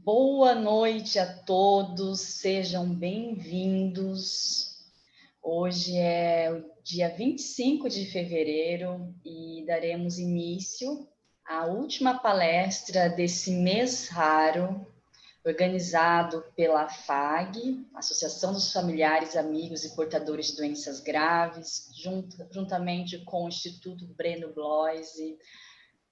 Boa noite a todos, sejam bem-vindos. Hoje é o dia 25 de fevereiro e daremos início à última palestra desse mês raro, organizado pela FAG, Associação dos Familiares, Amigos e Portadores de Doenças Graves, juntamente com o Instituto Breno Bloise,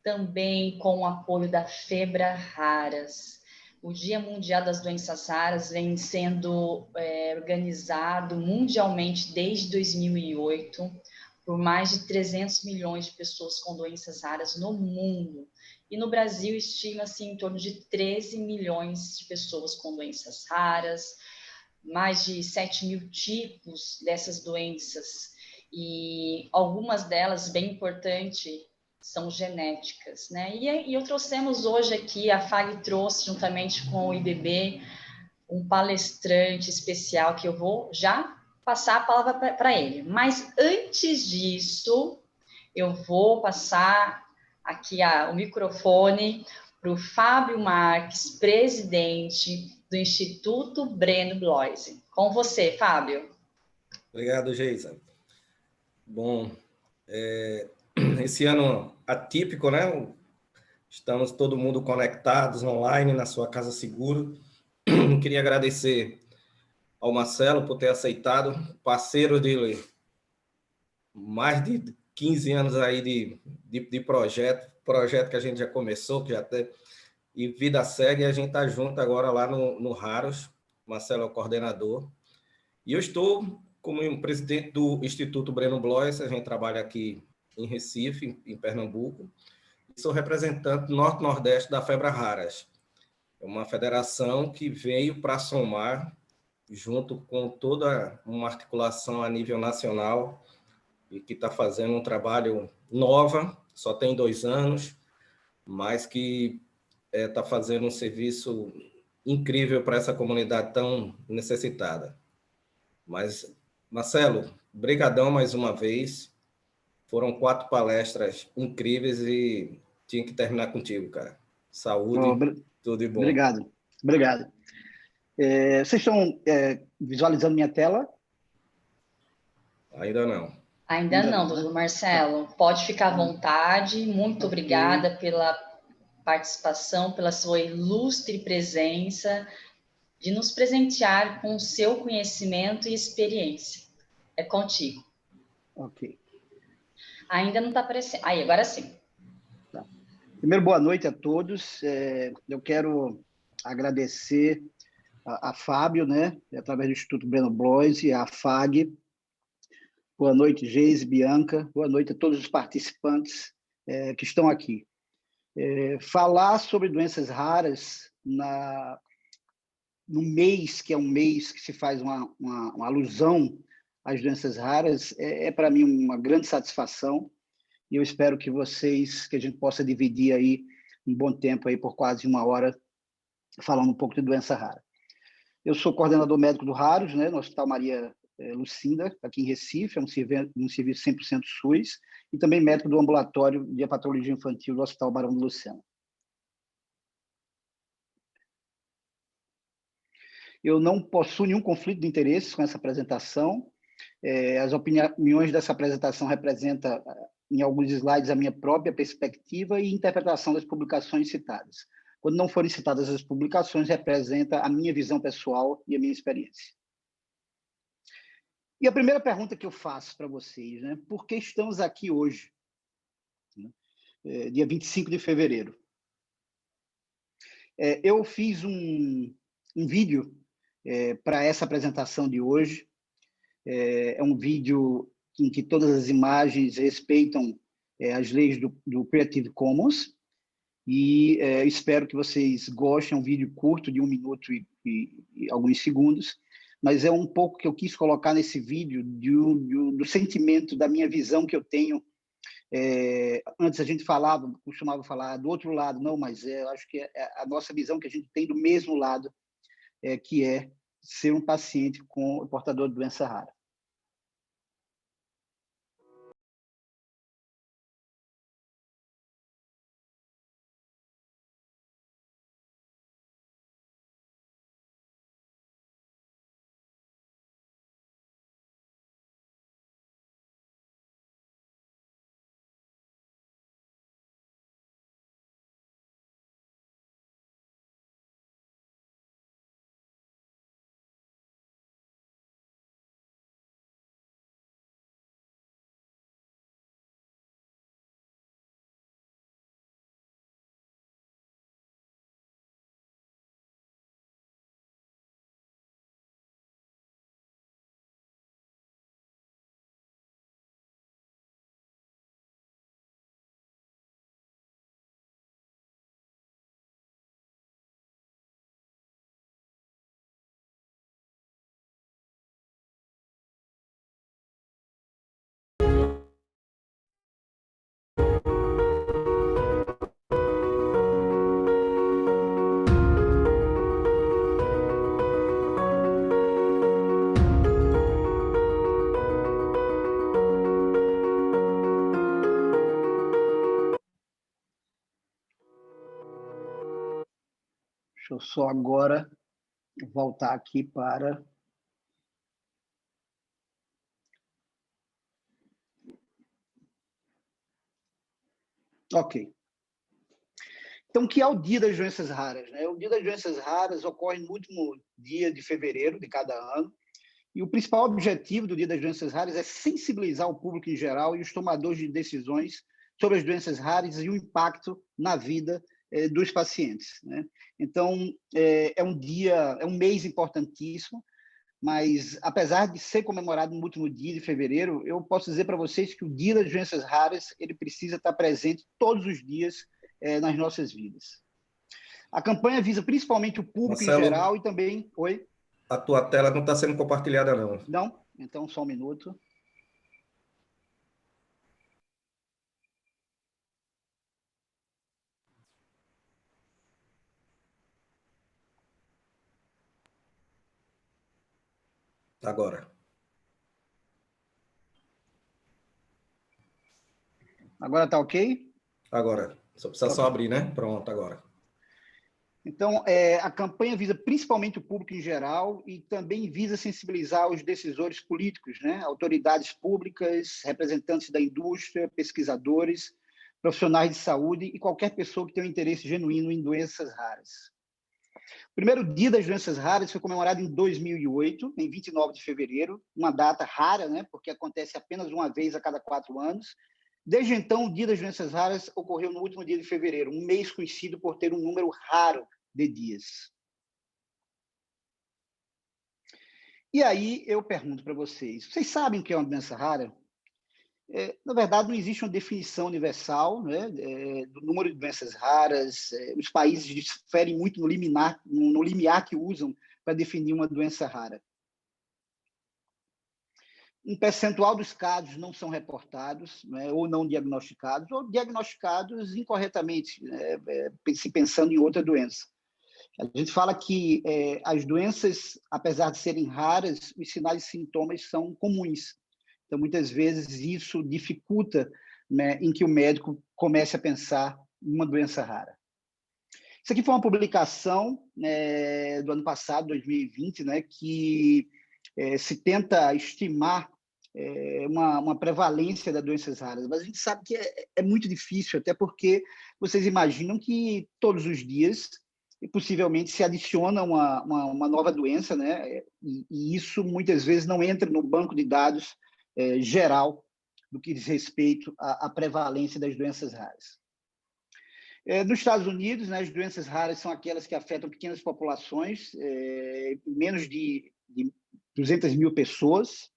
também com o apoio da Febra Raras. O Dia Mundial das Doenças Raras vem sendo organizado mundialmente desde 2008 por mais de 300 milhões de pessoas com doenças raras no mundo. E no Brasil, estima-se em torno de 13 milhões de pessoas com doenças raras, mais de 7 mil tipos dessas doenças. E algumas delas, bem importante, são genéticas, né? E eu trouxemos hoje aqui, a FAG trouxe, juntamente com o IBB, um palestrante especial que eu vou já passar a palavra para ele. Mas antes disso, eu vou passar aqui o microfone para o Fábio Marques, presidente do Instituto Breno Bloise. Com você, Fábio. Obrigado, Geisa. Bom, esse ano atípico, né? Estamos todo mundo conectados online na sua casa seguro. Queria agradecer ao Marcelo por ter aceitado, parceiro dele, mais de 15 anos aí de projeto que a gente já começou, que já tem, e vida segue, a gente está junto agora lá no Raros. Marcelo é o coordenador. E eu estou como presidente do Instituto Breno Bloise, a gente trabalha aqui em Recife, em Pernambuco. Sou representante norte-nordeste da Febra Raras. É uma federação que veio para somar, junto com toda uma articulação a nível nacional, e que está fazendo um trabalho nova, só tem 2 anos, mas que está fazendo um serviço incrível para essa comunidade tão necessitada. Mas, Marcelo, brigadão mais uma vez. Foram 4 palestras incríveis e tinha que terminar contigo, cara. Saúde, tudo de bom. Obrigado. Vocês estão visualizando minha tela? Ainda não. Ainda não, doutor Marcelo. Pode ficar à vontade. Muito obrigada pela participação, pela sua ilustre presença, de nos presentear com o seu conhecimento e experiência. É contigo. Ok. Ainda não está aparecendo. Aí, agora sim. Tá. Primeiro, boa noite a todos. Eu quero agradecer a Fábio, né, através do Instituto Breno Bloise, e a FAG. Boa noite, Geise, Bianca. Boa noite a todos os participantes que estão aqui. Falar sobre doenças raras no mês, que é um mês que se faz uma alusão às doenças raras, para mim uma grande satisfação, e eu espero que a gente possa dividir aí um bom tempo aí por quase 1 hora falando um pouco de doença rara. Eu sou coordenador médico do Raros, né, no Hospital Maria Lucinda, aqui em Recife, é um serviço 100% SUS, e também médico do ambulatório de hepatologia infantil do Hospital Barão do Lucena. Eu não possuo nenhum conflito de interesses com essa apresentação. As opiniões dessa apresentação representam, em alguns slides, a minha própria perspectiva e interpretação das publicações citadas. Quando não forem citadas as publicações, representa a minha visão pessoal e a minha experiência. E a primeira pergunta que eu faço para vocês, né? Por que estamos aqui hoje? Dia 25 de fevereiro. Eu fiz um vídeo para essa apresentação de hoje. É um vídeo em que todas as imagens respeitam as leis do Creative Commons, e espero que vocês gostem. É um vídeo curto de 1 minuto e alguns segundos, mas é um pouco que eu quis colocar nesse vídeo do sentimento, da minha visão que eu tenho. Antes a gente costumava falar do outro lado, não, mas eu acho que é a nossa visão que a gente tem do mesmo lado, que é ser um paciente portador de doença rara. só agora voltar aqui para... Ok. Então, o que é o Dia das Doenças Raras, né? O Dia das Doenças Raras ocorre no último dia de fevereiro de cada ano, e o principal objetivo do Dia das Doenças Raras é sensibilizar o público em geral e os tomadores de decisões sobre as doenças raras e o impacto na vida dos pacientes, né? Então, é um mês importantíssimo, mas apesar de ser comemorado no último dia de fevereiro, eu posso dizer para vocês que o Dia das Doenças Raras ele precisa estar presente todos os dias nas nossas vidas. A campanha visa principalmente o público Marcelo, em geral e também... Oi? A tua tela não está sendo compartilhada, não. Não? Então, só um minuto. Agora. Agora está ok? Agora. Só precisa só abrir, né? Pronto, agora. Então, a campanha visa principalmente o público em geral e também visa sensibilizar os decisores políticos, né? Autoridades públicas, representantes da indústria, pesquisadores, profissionais de saúde e qualquer pessoa que tenha um interesse genuíno em doenças raras. O primeiro Dia das Doenças Raras foi comemorado em 2008, em 29 de fevereiro, uma data rara, né? Porque acontece apenas uma vez a cada 4 anos. Desde então, o Dia das Doenças Raras ocorreu no último dia de fevereiro, um mês conhecido por ter um número raro de dias. E aí eu pergunto para vocês sabem o que é uma doença rara? Na verdade, não existe uma definição universal, né, do número de doenças raras. Os países diferem muito no limiar que usam para definir uma doença rara. Um percentual dos casos não são reportados, né, ou não diagnosticados, ou diagnosticados incorretamente, né, se pensando em outra doença. A gente fala que as doenças, apesar de serem raras, os sinais e sintomas são comuns. Então, muitas vezes, isso dificulta, né, em que o médico comece a pensar em uma doença rara. Isso aqui foi uma publicação do ano passado, 2020, né, que se tenta estimar uma prevalência das doenças raras, mas a gente sabe que é muito difícil, até porque vocês imaginam que todos os dias possivelmente se adiciona uma nova doença, né? E isso muitas vezes não entra no banco de dados geral do que diz respeito à prevalência das doenças raras. Nos Estados Unidos, né, as doenças raras são aquelas que afetam pequenas populações, menos de 200 mil pessoas.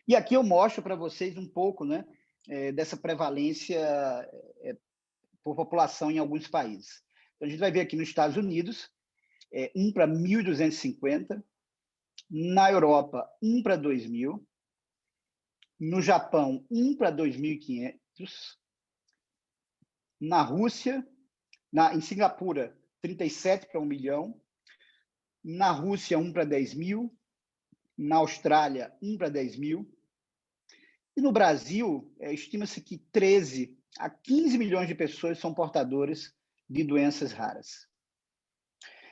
E aqui eu mostro para vocês um pouco, né, dessa prevalência por população em alguns países. Então, a gente vai ver aqui nos Estados Unidos, 1 para 1.250, na Europa, 1 para 2.000, no Japão, 1 para 2.500, na Rússia, em Singapura, 37 para 1 milhão, na Rússia, 1 para 10.000, na Austrália, 1 para 10.000, e no Brasil, estima-se que 13 a 15 milhões de pessoas são portadoras de doenças raras.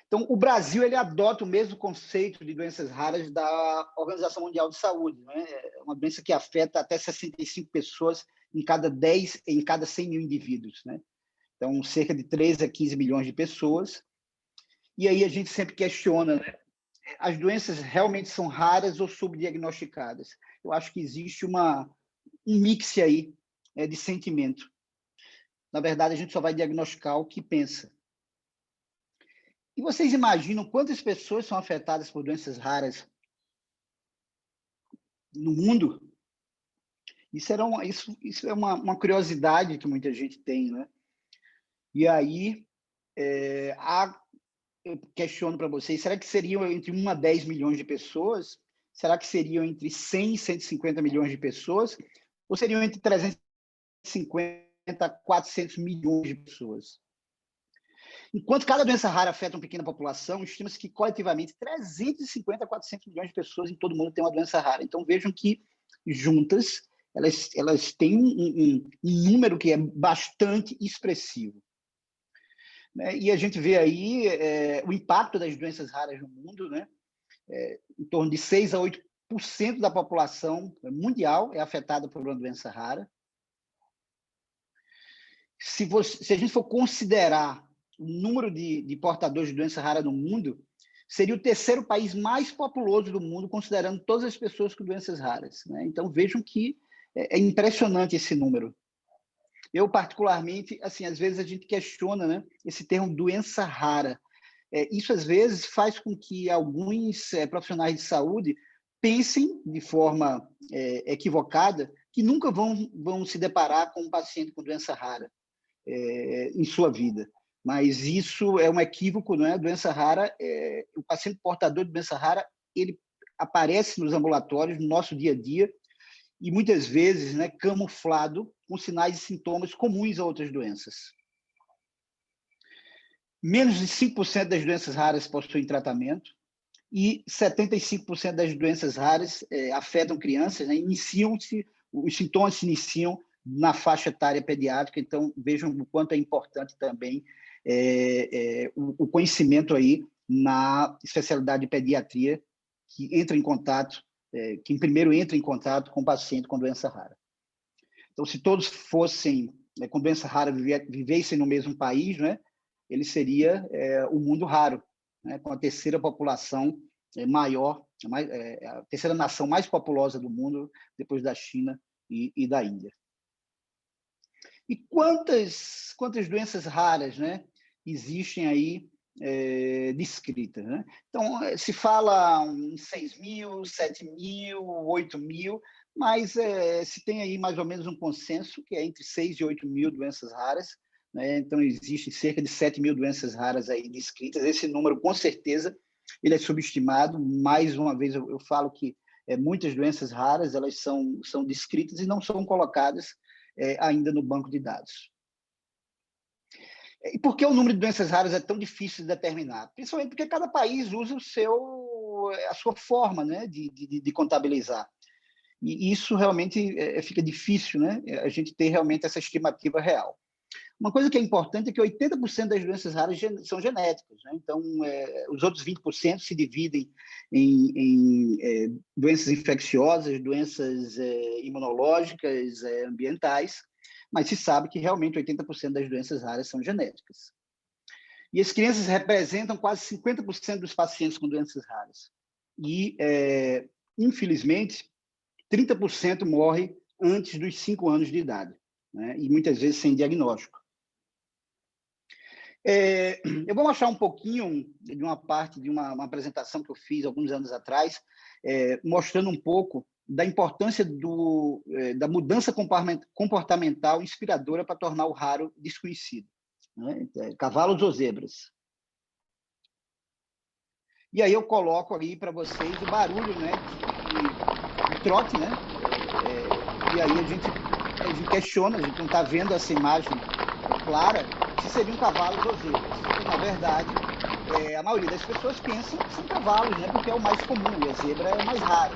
Então, o Brasil ele adota o mesmo conceito de doenças raras da Organização Mundial de Saúde, né? É uma doença que afeta até 65 pessoas em cada 100 mil indivíduos, né? Então, cerca de 13 a 15 milhões de pessoas. E aí a gente sempre questiona, né? As doenças realmente são raras ou subdiagnosticadas? Eu acho que existe um mix aí de sentimento. Na verdade, a gente só vai diagnosticar o que pensa. E vocês imaginam quantas pessoas são afetadas por doenças raras no mundo? Isso é uma curiosidade que muita gente tem, né? E aí, eu questiono para vocês, será que seriam entre 1 a 10 milhões de pessoas? Será que seriam entre 100 e 150 milhões de pessoas? Ou seriam entre 350 a 400 milhões de pessoas? Enquanto cada doença rara afeta uma pequena população, estima-se que, coletivamente, 350 a 400 milhões de pessoas em todo o mundo têm uma doença rara. Então, vejam que, juntas, elas têm um número que é bastante expressivo. né? E a gente vê aí o impacto das doenças raras no mundo, né? Em torno de 6 a 8% da população mundial é afetada por uma doença rara. Se a gente for considerar o número de portadores de doença rara no mundo, seria o terceiro país mais populoso do mundo, considerando todas as pessoas com doenças raras, né? Então, vejam que é impressionante esse número. Eu, particularmente, assim, às vezes a gente questiona, né, esse termo doença rara. Isso, às vezes, faz com que alguns profissionais de saúde pensem de forma equivocada que nunca vão se deparar com um paciente com doença rara em sua vida. Mas isso é um equívoco, não é? Doença rara, o paciente portador de doença rara, ele aparece nos ambulatórios, no nosso dia a dia, e muitas vezes, né, camuflado com sinais e sintomas comuns a outras doenças. Menos de 5% das doenças raras possuem tratamento e 75% das doenças raras afetam crianças, né? Os sintomas se iniciam na faixa etária pediátrica, então vejam o quanto é importante também o conhecimento aí na especialidade de pediatria, que entra em contato, quem primeiro entra em contato com o paciente com doença rara. Então, se todos fossem com doença rara, vivessem no mesmo país, né, ele seria o mundo raro, né, com a terceira população maior, a terceira nação mais populosa do mundo, depois da China e da Índia. E quantas doenças raras, né, existem aí descritas, né? Então, se fala em 6.000, 7.000, 8.000, mas se tem aí mais ou menos um consenso que é entre 6 e 8.000 doenças raras, né? Então, existem cerca de 7.000 doenças raras aí descritas. Esse número, com certeza, ele é subestimado. Mais uma vez, eu falo que muitas doenças raras elas são descritas e não são colocadas ainda no banco de dados. E por que o número de doenças raras é tão difícil de determinar? Principalmente porque cada país usa a sua forma, né, de contabilizar. E isso realmente fica difícil, né, a gente ter realmente essa estimativa real. Uma coisa que é importante é que 80% das doenças raras são genéticas, né? Então, os outros 20% se dividem em doenças infecciosas, doenças imunológicas, ambientais, mas se sabe que realmente 80% das doenças raras são genéticas. E as crianças representam quase 50% dos pacientes com doenças raras. E, infelizmente, 30% morre antes dos 5 anos de idade, né? E muitas vezes sem diagnóstico. Eu vou mostrar um pouquinho de uma parte de uma apresentação que eu fiz alguns anos atrás, mostrando um pouco da importância da mudança comportamental inspiradora para tornar o raro desconhecido, né? Cavalos ou zebras. E aí eu coloco aí para vocês o barulho, né, de trote, né? E aí a gente questiona, a gente não está vendo essa imagem clara, se seriam cavalos ou zebras. E, na verdade, a maioria das pessoas pensam que são cavalos, né, porque é o mais comum, e a zebra é o mais raro.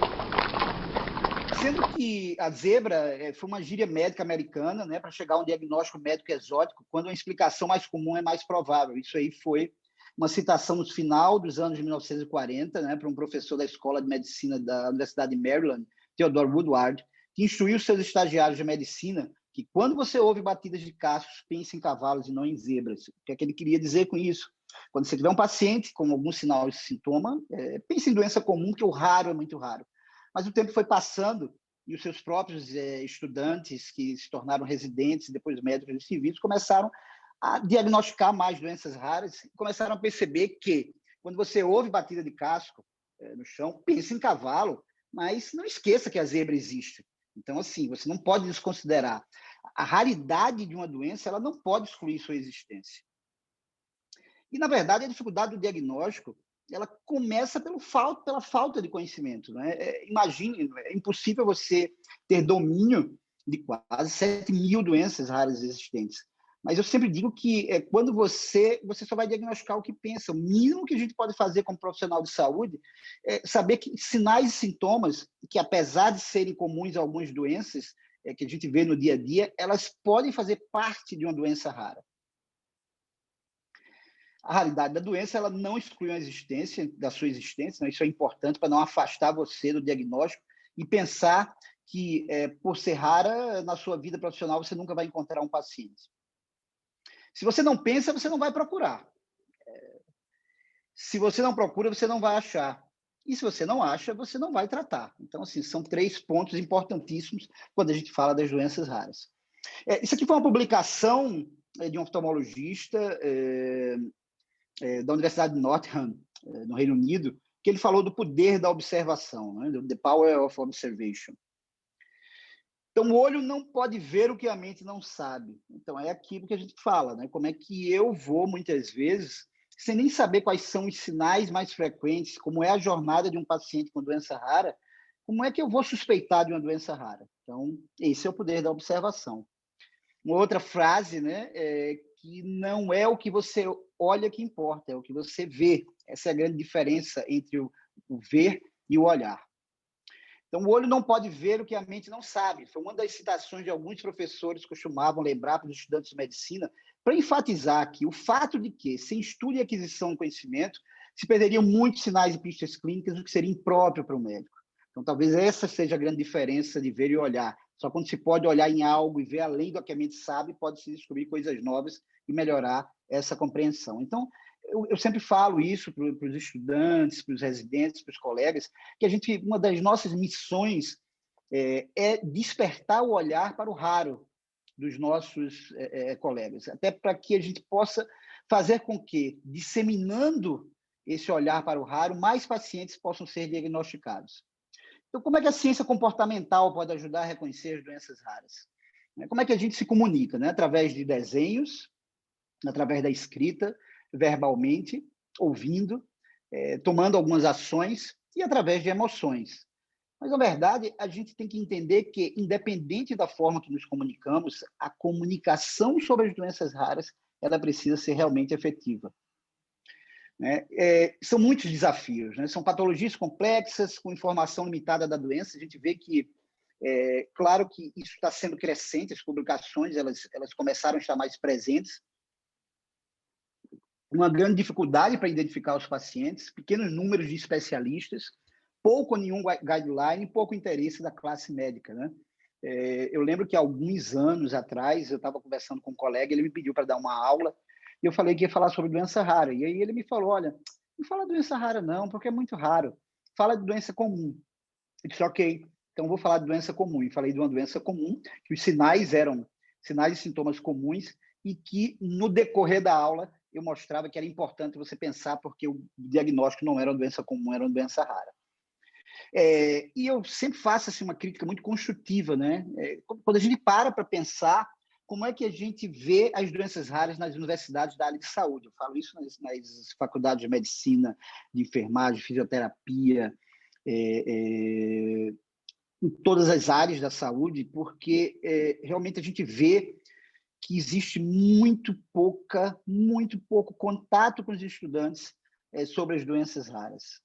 Sendo que a zebra foi uma gíria médica americana, né, para chegar a um diagnóstico médico exótico, quando a explicação mais comum é mais provável. Isso aí foi uma citação no final dos anos de 1940, né, para um professor da Escola de Medicina da Universidade de Maryland, Theodore Woodward, que instruiu seus estagiários de medicina que quando você ouve batidas de cascos, pense em cavalos e não em zebras. O que é que ele queria dizer com isso? Quando você tiver um paciente com algum sinal e sintoma, pense em doença comum, que o raro é muito raro. Mas o tempo foi passando e os seus próprios estudantes, que se tornaram residentes e depois médicos de civis, começaram a diagnosticar mais doenças raras e começaram a perceber que, quando você ouve batida de casco no chão, pense em cavalo, mas não esqueça que a zebra existe. Então, assim, você não pode desconsiderar. A raridade de uma doença, ela não pode excluir sua existência. E, na verdade, a dificuldade do diagnóstico, ela começa pela falta de conhecimento, né? Imagine, é impossível você ter domínio de quase 7.000 doenças raras existentes. Mas eu sempre digo que quando você só vai diagnosticar o que pensa. O mínimo que a gente pode fazer como profissional de saúde é saber que sinais e sintomas, que apesar de serem comuns a algumas doenças que a gente vê no dia a dia, elas podem fazer parte de uma doença rara. A raridade da doença, ela não exclui a existência, da sua existência, né? Isso é importante para não afastar você do diagnóstico e pensar que, por ser rara, na sua vida profissional, você nunca vai encontrar um paciente. Se você não pensa, você não vai procurar. Se você não procura, você não vai achar. E se você não acha, você não vai tratar. Então, assim, são 3 pontos importantíssimos quando a gente fala das doenças raras. Isso aqui foi uma publicação de um oftalmologista da Universidade de Nottingham, no Reino Unido, que ele falou do poder da observação, né? The Power of Observation. Então, o olho não pode ver o que a mente não sabe. Então, é aquilo que a gente fala, né? Como é que eu vou, muitas vezes, sem nem saber quais são os sinais mais frequentes, como é a jornada de um paciente com doença rara, como é que eu vou suspeitar de uma doença rara? Então, esse é o poder da observação. Uma outra frase, né, é que não é o que você olha que importa, é o que você vê. Essa é a grande diferença entre o ver e o olhar. Então, o olho não pode ver o que a mente não sabe. Foi uma das citações de alguns professores que costumavam lembrar para os estudantes de medicina, para enfatizar aqui o fato de que, sem estudo e aquisição de conhecimento, se perderiam muitos sinais e pistas clínicas, o que seria impróprio para o médico. Então, talvez essa seja a grande diferença de ver e olhar. Só quando se pode olhar em algo e ver além do que a mente sabe, pode-se descobrir coisas novas e melhorar essa compreensão. Então, eu sempre falo isso para os estudantes, para os residentes, para os colegas, que uma das nossas missões é despertar o olhar para o raro dos nossos colegas, até para que a gente possa fazer com que, disseminando esse olhar para o raro, mais pacientes possam ser diagnosticados. Então, como é que a ciência comportamental pode ajudar a reconhecer as doenças raras? Como é que a gente se comunica? Né? Através de desenhos, através da escrita, verbalmente, ouvindo, tomando algumas ações e através de emoções. Mas, na verdade, a gente tem que entender que, independente da forma que nos comunicamos, a comunicação sobre as doenças raras, ela precisa ser realmente efetiva. São muitos desafios, né? São patologias complexas, com informação limitada da doença. A gente vê que, claro que isso está sendo crescente, as publicações elas começaram a estar mais presentes. Uma grande dificuldade para identificar os pacientes, pequenos números de especialistas, pouco ou nenhum guideline, pouco interesse da classe médica, né? Eu lembro que alguns anos atrás eu estava conversando com um colega, ele me pediu para dar uma aula, e eu falei que ia falar sobre doença rara. E aí ele me falou, olha, não fala doença rara não, porque é muito raro. Fala de doença comum. Eu disse, ok, então vou falar de doença comum. E falei de uma doença comum, que os sinais eram sinais e sintomas comuns, e que no decorrer da aula eu mostrava que era importante você pensar, porque o diagnóstico não era uma doença comum, era uma doença rara. E eu sempre faço assim, uma crítica muito construtiva, né? Quando a gente para pensar como é que a gente vê as doenças raras nas universidades da área de saúde. Eu falo isso nas faculdades de medicina, de enfermagem, fisioterapia, em todas as áreas da saúde, porque realmente a gente vê que existe muito pouco contato com os estudantes sobre as doenças raras.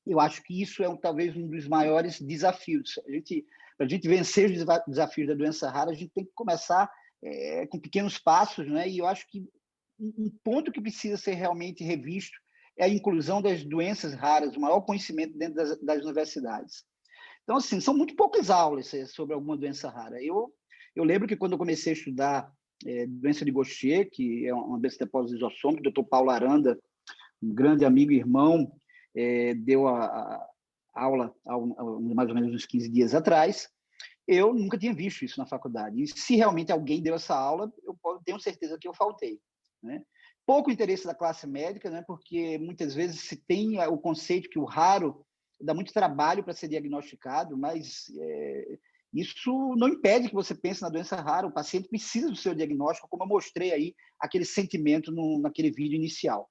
Eu acho que isso é talvez um dos maiores desafios. Para a gente vencer os desafios da doença rara, a gente tem que começar com pequenos passos, né? E eu acho que um ponto que precisa ser realmente revisto é a inclusão das doenças raras, o maior conhecimento dentro das universidades. Então, assim, são muito poucas aulas sobre alguma doença rara. Eu lembro que quando eu comecei a estudar doença de Gaucher, que é uma doença de depósito lisossômico, o Dr. Paulo Aranda, um grande amigo e irmão, deu a aula há mais ou menos uns 15 dias atrás. Eu nunca tinha visto isso na faculdade. E se realmente alguém deu essa aula, eu tenho certeza que eu faltei, né? Pouco interesse da classe médica, né? Porque muitas vezes se tem o conceito que o raro dá muito trabalho para ser diagnosticado, mas isso não impede que você pense na doença rara. O paciente precisa do seu diagnóstico, como eu mostrei aí aquele sentimento naquele vídeo inicial.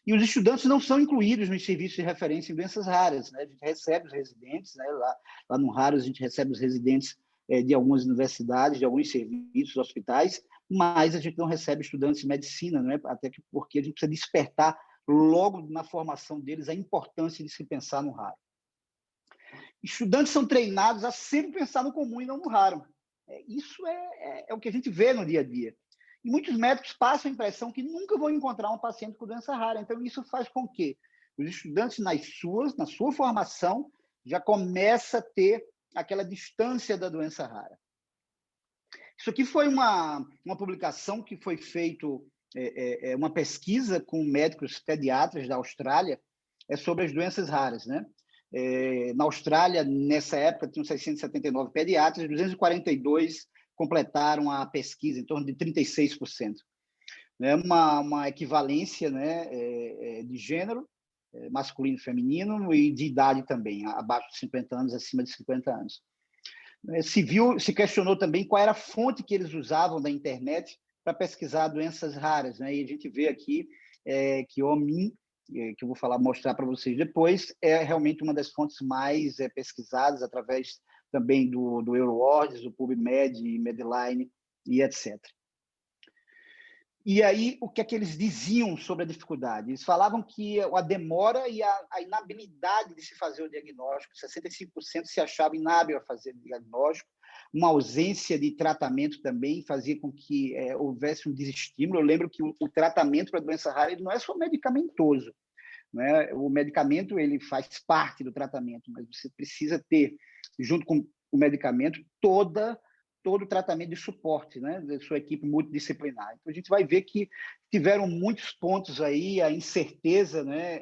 E os estudantes não são incluídos nos serviços de referência em doenças raras, né? A gente recebe os residentes, né? Lá no Raros, a gente recebe os residentes de algumas universidades, de alguns serviços, hospitais, mas a gente não recebe estudantes de medicina, né? Até porque a gente precisa despertar logo na formação deles a importância de se pensar no raro. Estudantes são treinados a sempre pensar no comum e não no raro. Isso é o que a gente vê no dia a dia. E muitos médicos passam a impressão que nunca vão encontrar um paciente com doença rara. Então, isso faz com que os estudantes, na sua formação, já começa a ter aquela distância da doença rara. Isso aqui foi uma publicação que foi feito, uma pesquisa com médicos pediatras da Austrália sobre as doenças raras, né? Na Austrália, nessa época, tinham 679 pediatras, 242 completaram a pesquisa, em torno de 36%. É uma equivalência, né, de gênero, masculino e feminino, e de idade também, abaixo de 50 anos, acima de 50 anos. Se questionou também qual era a fonte que eles usavam da internet para pesquisar doenças raras, né? E a gente vê aqui que o OMIM, que eu vou mostrar para vocês depois, é realmente uma das fontes mais pesquisadas, através também do Eurowords, do PubMed, Medline e etc. E aí, o que é que eles diziam sobre a dificuldade? Eles falavam que a demora e a inabilidade de se fazer o diagnóstico, 65% se achava inábil a fazer o diagnóstico, uma ausência de tratamento também fazia com que houvesse um desestímulo. Eu lembro que o tratamento para a doença rara ele não é só medicamentoso, né? O medicamento ele faz parte do tratamento, mas você precisa ter, junto com o medicamento, todo o tratamento de suporte, né, da sua equipe multidisciplinar. Então, a gente vai ver que tiveram muitos pontos aí, a incerteza, né,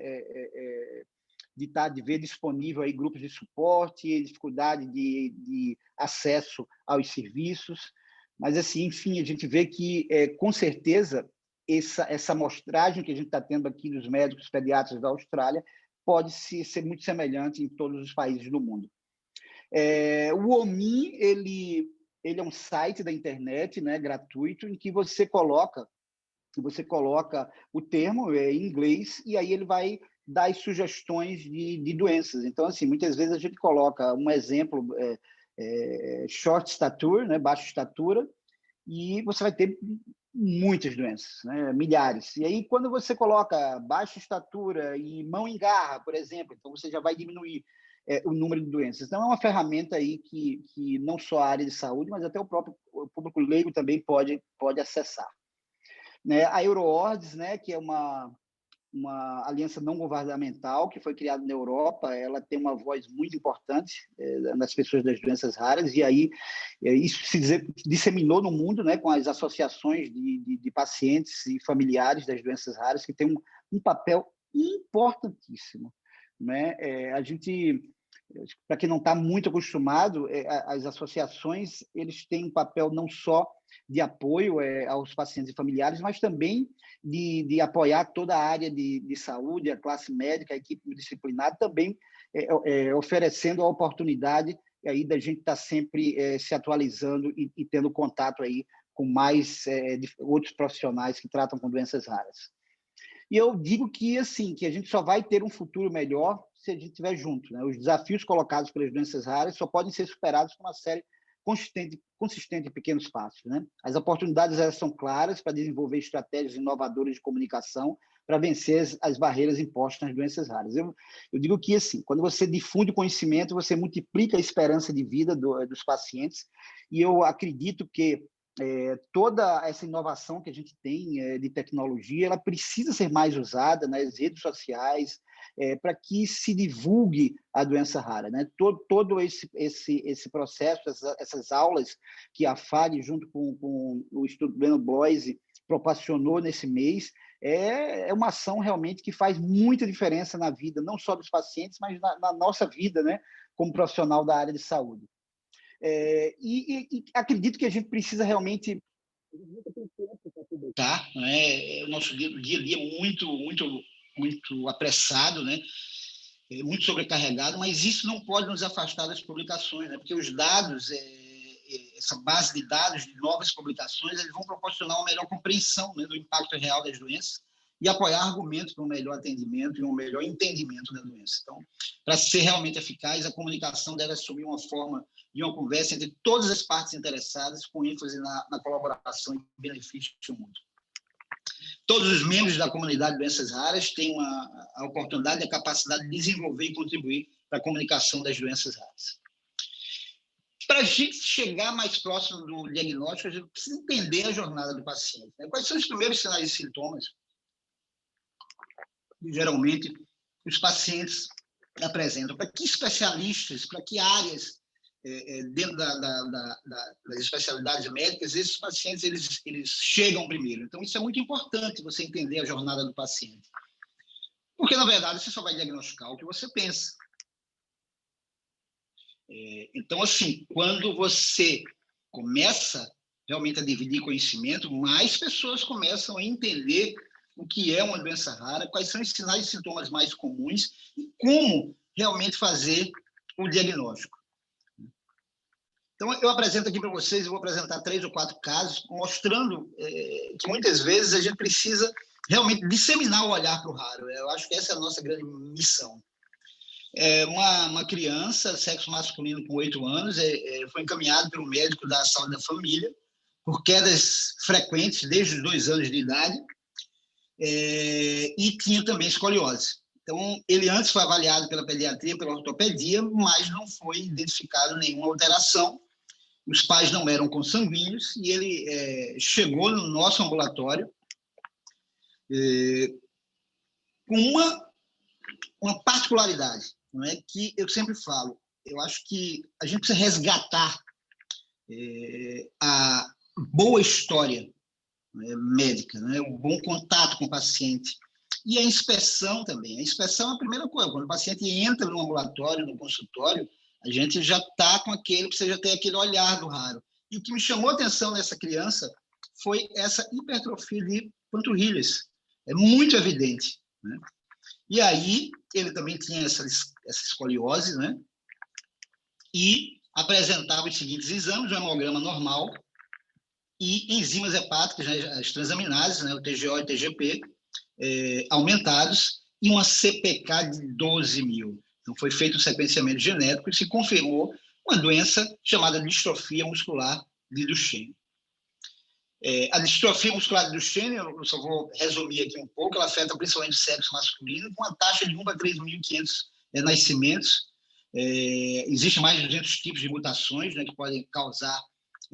de ver disponível aí grupos de suporte, dificuldade de acesso aos serviços, mas, assim, enfim, a gente vê que, com certeza, essa amostragem que a gente está tendo aqui dos médicos pediatras da Austrália pode ser muito semelhante em todos os países do mundo. O OMIM, ele é um site da internet, né, gratuito, em que você coloca o termo em inglês e aí ele vai dar as sugestões de doenças. Então, assim, muitas vezes a gente coloca um exemplo, short stature, né, baixa estatura, e você vai ter muitas doenças, né, milhares. E aí, quando você coloca baixa estatura e mão em garra, por exemplo, então você já vai diminuir o número de doenças. Então, é uma ferramenta aí que não só a área de saúde, mas até o próprio público leigo também pode acessar. Né? A Eurowords, né, que é uma aliança não governamental que foi criada na Europa, ela tem uma voz muito importante nas pessoas das doenças raras, e aí isso se disseminou no mundo, né, com as associações de pacientes e familiares das doenças raras, que tem um papel importantíssimo. Né? A gente, para quem não está muito acostumado, as associações eles têm um papel não só de apoio aos pacientes e familiares, mas também de apoiar toda a área de saúde, a classe médica, a equipe disciplinar, também oferecendo a oportunidade aí da gente estar sempre se atualizando e tendo contato aí com mais outros profissionais que tratam com doenças raras. E eu digo que, assim, que a gente só vai ter um futuro melhor se a gente estiver junto, né? Os desafios colocados pelas doenças raras só podem ser superados com uma série consistente de pequenos passos, né? As oportunidades elas são claras para desenvolver estratégias inovadoras de comunicação para vencer as barreiras impostas nas doenças raras. Eu digo que, assim, quando você difunde conhecimento, você multiplica a esperança de vida dos pacientes, e eu acredito que toda essa inovação que a gente tem de tecnologia, ela precisa ser mais usada nas redes sociais para que se divulgue a doença rara, né? Todo esse processo, essas aulas que a FAG, junto com o Instituto Breno Bloise, proporcionou nesse mês, é uma ação realmente que faz muita diferença na vida, não só dos pacientes, mas na nossa vida, né? Como profissional da área de saúde. E acredito que a gente precisa realmente tá, né? O nosso dia a dia é muito apressado, né? Muito sobrecarregado, mas isso não pode nos afastar das publicações, né? Porque os dados, essa base de dados de novas publicações, eles vão proporcionar uma melhor compreensão, né, do impacto real das doenças e apoiar argumentos para um melhor atendimento e um melhor entendimento da doença. Então, para ser realmente eficaz, a comunicação deve assumir uma forma de uma conversa entre todas as partes interessadas, com ênfase na colaboração e benefício mútuo. Todos os membros da comunidade de doenças raras têm a oportunidade e a capacidade de desenvolver e contribuir para a comunicação das doenças raras. Para a gente chegar mais próximo do diagnóstico, a gente precisa entender a jornada do paciente, né? Quais são os primeiros sinais e sintomas que, geralmente, os pacientes apresentam? Para que especialistas, para que áreas, dentro das especialidades médicas, esses pacientes eles chegam primeiro? Então, isso é muito importante, você entender a jornada do paciente. Porque, na verdade, você só vai diagnosticar o que você pensa. Então, assim, quando você começa realmente a dividir conhecimento, mais pessoas começam a entender o que é uma doença rara, quais são os sinais e sintomas mais comuns e como realmente fazer o diagnóstico. Então, eu apresento aqui para vocês, eu vou apresentar 3 ou 4 casos, mostrando que muitas vezes a gente precisa realmente disseminar o olhar para o raro. Eu acho que essa é a nossa grande missão. Uma criança, sexo masculino com 8 anos, foi encaminhado pelo médico da saúde da família por quedas frequentes desde os 2 anos de idade e tinha também escoliose. Então, ele antes foi avaliado pela pediatria, pela ortopedia, mas não foi identificado nenhuma alteração. Os pais não eram consanguíneos e ele chegou no nosso ambulatório com uma particularidade, não é, que eu sempre falo. Eu acho que a gente precisa resgatar a boa história, né, médica, né, o bom contato com o paciente. E a inspeção também. A inspeção é a primeira coisa. Quando o paciente entra no ambulatório, no consultório, a gente já está com precisa ter aquele olhar do raro. E o que me chamou a atenção nessa criança foi essa hipertrofia de panturrilhas. É muito evidente, né? E aí, ele também tinha essa escoliose, né? E apresentava os seguintes exames: um hemograma normal e enzimas hepáticas, né, as transaminases, né, o TGO e o TGP, aumentados, e uma CPK de 12.000. Então, foi feito um sequenciamento genético e se confirmou uma doença chamada distrofia muscular de Duchenne. A distrofia muscular de Duchenne, eu só vou resumir aqui um pouco, ela afeta principalmente o sexo masculino, com uma taxa de 1 para 3.500 nascimentos. Existem mais de 200 tipos de mutações, né, que podem causar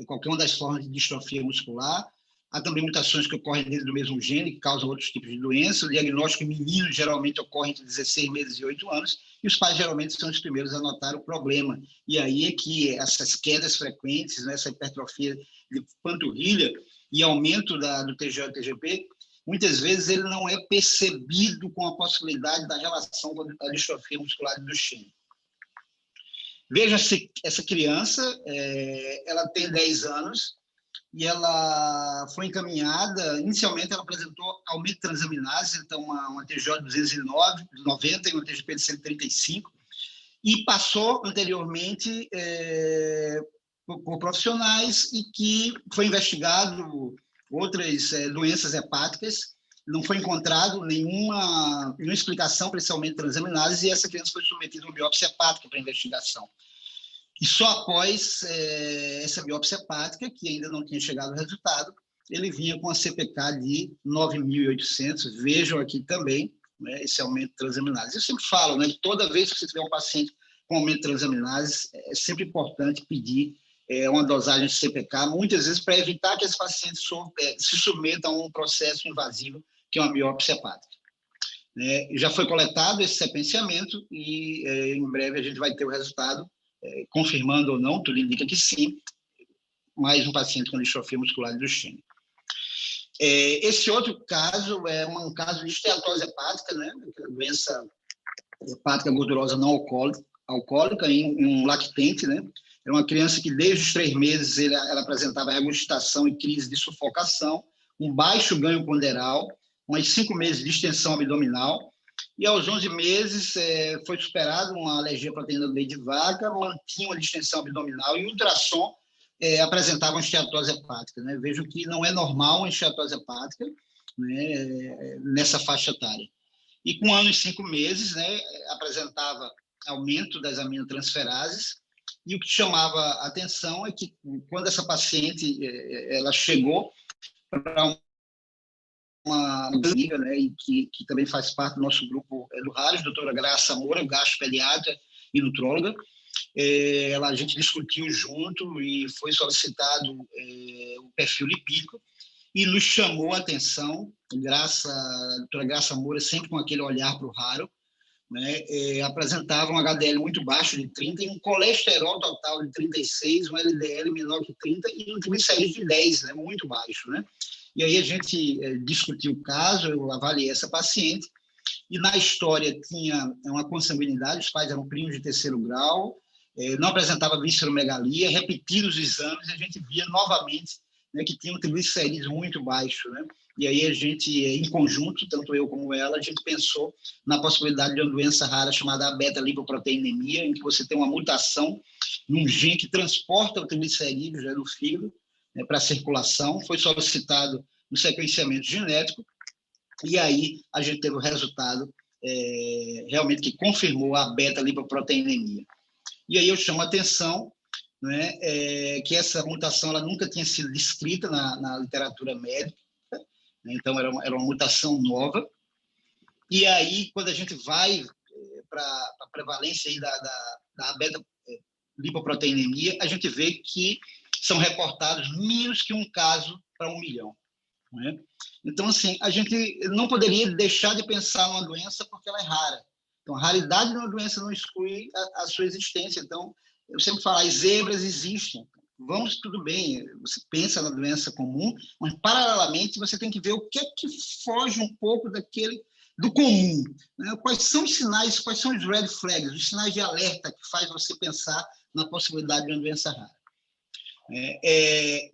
qualquer uma das formas de distrofia muscular. Há também mutações que ocorrem dentro do mesmo gene, que causam outros tipos de doença. O diagnóstico em meninos geralmente ocorre entre 16 meses e 8 anos, e os pais geralmente são os primeiros a notar o problema. E aí é que essas quedas frequentes, né, essa hipertrofia de panturrilha e aumento do TGO e TGP, muitas vezes ele não é percebido com a possibilidade da relação com a distrofia muscular de Duchenne. Veja-se, essa criança, ela tem 10 anos, e ela foi encaminhada. Inicialmente, ela apresentou aumento de transaminases, então uma TGO de 290 e uma TGP de 135, e passou anteriormente por profissionais e que foi investigado outras doenças hepáticas. Não foi encontrado nenhuma explicação para esse aumento de transaminases, e essa criança foi submetida a uma biópsia hepática para investigação. E só após essa biópsia hepática, que ainda não tinha chegado ao resultado, ele vinha com a CPK de 9.800. Vejam aqui também, né, esse aumento de transaminases. Eu sempre falo, né, que toda vez que você tiver um paciente com aumento de transaminases, é sempre importante pedir uma dosagem de CPK, muitas vezes para evitar que esse paciente se submeta a um processo invasivo, que é uma biópsia hepática. Já foi coletado esse sequenciamento e em breve a gente vai ter o resultado, confirmando ou não, tudo indica que sim, mais um paciente com distrofia muscular de Duchenne. Esse outro caso é um caso de esteatose hepática, né, doença hepática gordurosa não alcoólica em um lactente, né. É uma criança que desde os 3 meses ela apresentava regurgitação e crise de sufocação, um baixo ganho ponderal, umas 5 meses de distensão abdominal, e aos 11 meses foi superado uma alergia à proteína do leite de vaca, mantinha uma distensão abdominal e o ultrassom apresentava uma esteatose hepática, né? Vejo que não é normal uma esteatose hepática, né, nessa faixa etária. E com 1 ano e 5 meses, né, apresentava aumento das aminotransferases, e o que chamava a atenção é que quando essa paciente ela chegou para uma amiga, né, e que também faz parte do nosso grupo do Raros, doutora Graça Moura, gastropediatra e nutróloga, a gente discutiu junto e foi solicitado o perfil lipídico e nos chamou a atenção, a doutora Graça Moura, sempre com aquele olhar para o raro, né, apresentava um HDL muito baixo, de 30, e um colesterol total de 36, um LDL menor que 30 e um triglicerídeo de 10, né, muito baixo. Né? E aí a gente discutiu o caso, eu avaliei essa paciente, e na história tinha uma consanguinidade, os pais eram primos de terceiro grau, não apresentava visceromegalia, repetidos os exames, e a gente via novamente, né, que tinha um triglicerídeos muito baixo, né? E aí a gente, em conjunto, tanto eu como ela, a gente pensou na possibilidade de uma doença rara chamada beta-lipoproteinemia, em que você tem uma mutação num gene que transporta o triglicerídeos, né, do fígado, né, para a circulação. Foi solicitado um sequenciamento genético, e aí a gente teve o resultado realmente que confirmou a beta-lipoproteinemia. E aí eu chamo a atenção, né, que essa mutação ela nunca tinha sido descrita na literatura médica, né, então era uma mutação nova. E aí, quando a gente vai para a prevalência aí da beta-lipoproteinemia, a gente vê que são reportados menos que um caso para 1 milhão. Né? Então, assim, a gente não poderia deixar de pensar numa doença porque ela é rara. Então, a raridade de uma doença não exclui a sua existência. Então, eu sempre falo, as zebras existem. Vamos, tudo bem, você pensa na doença comum, mas, paralelamente, você tem que ver o que é que foge um pouco do comum. Né? Quais são os sinais, quais são os red flags, os sinais de alerta que faz você pensar na possibilidade de uma doença rara.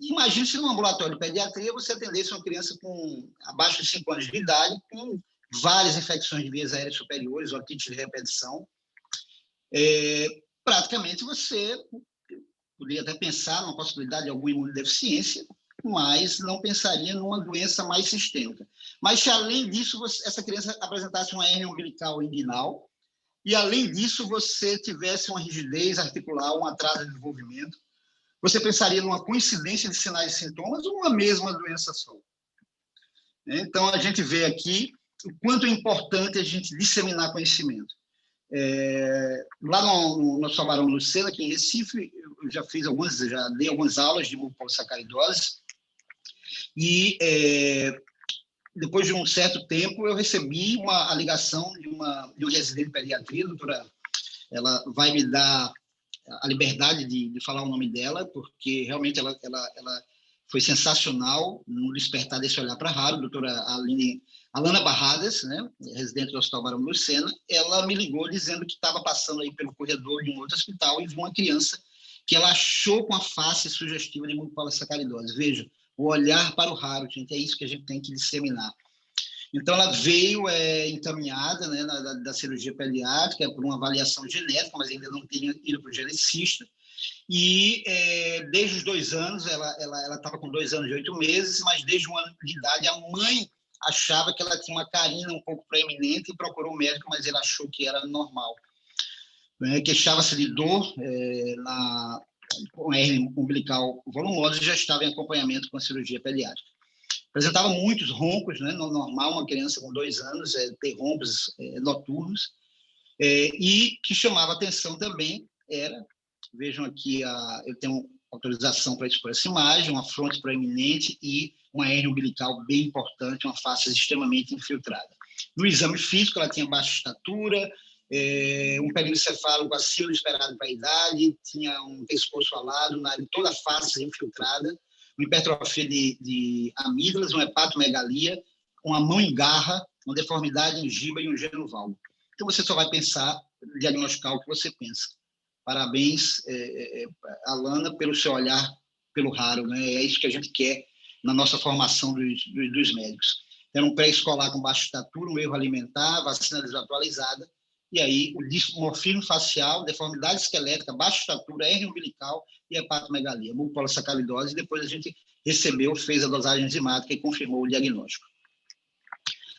Imagine se no ambulatório de pediatria você atendesse uma criança com abaixo de 5 anos de idade, com várias infecções de vias aéreas superiores, otite de repetição. Praticamente você poderia até pensar numa possibilidade de alguma imunodeficiência, mas não pensaria numa doença mais sistêmica. Mas se, além disso, essa criança apresentasse uma hérnia umbilical inguinal, e, além disso, você tivesse uma rigidez articular, um atraso de desenvolvimento, você pensaria numa coincidência de sinais e sintomas ou uma mesma doença só? Então, a gente vê aqui o quanto é importante a gente disseminar conhecimento. Lá no nosso Barão Lucena, aqui em Recife, eu já dei algumas aulas de mucopolissacaridose, e depois de um certo tempo eu recebi a ligação de um residente de pediatria, a doutora, ela vai me dar a liberdade de falar o nome dela, porque realmente ela foi sensacional no despertar desse olhar para raro, a doutora Alana Barradas, né, residente do Hospital Barão Lucena. Ela me ligou dizendo que estava passando aí pelo corredor de um outro hospital e viu uma criança que ela achou com a face sugestiva de mucopolissacaridose. Veja, o olhar para o raro, gente, é isso que a gente tem que disseminar. Então, ela veio encaminhada, né, da cirurgia pediátrica por uma avaliação genética, mas ainda não tinha ido para o geneticista. E desde os 2 anos, ela estava com 2 anos e 8 meses, mas desde 1 ano de idade, a mãe achava que ela tinha uma carina um pouco proeminente e procurou o médico, mas ele achou que era normal. Queixava-se de dor com hérnia umbilical volumosa e já estava em acompanhamento com a cirurgia pediátrica. Apresentava muitos roncos, né? Normal uma criança com 2 anos ter roncos noturnos, e que chamava atenção também vejam aqui, eu tenho autorização para expor essa imagem, uma fronte proeminente e uma hérnia umbilical bem importante, uma face extremamente infiltrada. No exame físico, ela tinha baixa estatura, um perinencefalo acima do esperado para a idade, tinha um pescoço alado, toda a face infiltrada, uma hipertrofia de amígdalas, uma hepatomegalia, uma mão em garra, uma deformidade em giba e um genovalgo. Então, você só vai diagnosticar o que você pensa. Parabéns, Alana, pelo seu olhar pelo raro, né? É isso que a gente quer na nossa formação dos médicos. Era um pré-escolar com baixa estatura, um erro alimentar, vacina desatualizada, e aí o dismorfismo facial, deformidade esquelética, baixa estatura, hérnia umbilical e hepatomegalia, mucopolissacaridose, e depois a gente fez a dosagem enzimática e confirmou o diagnóstico.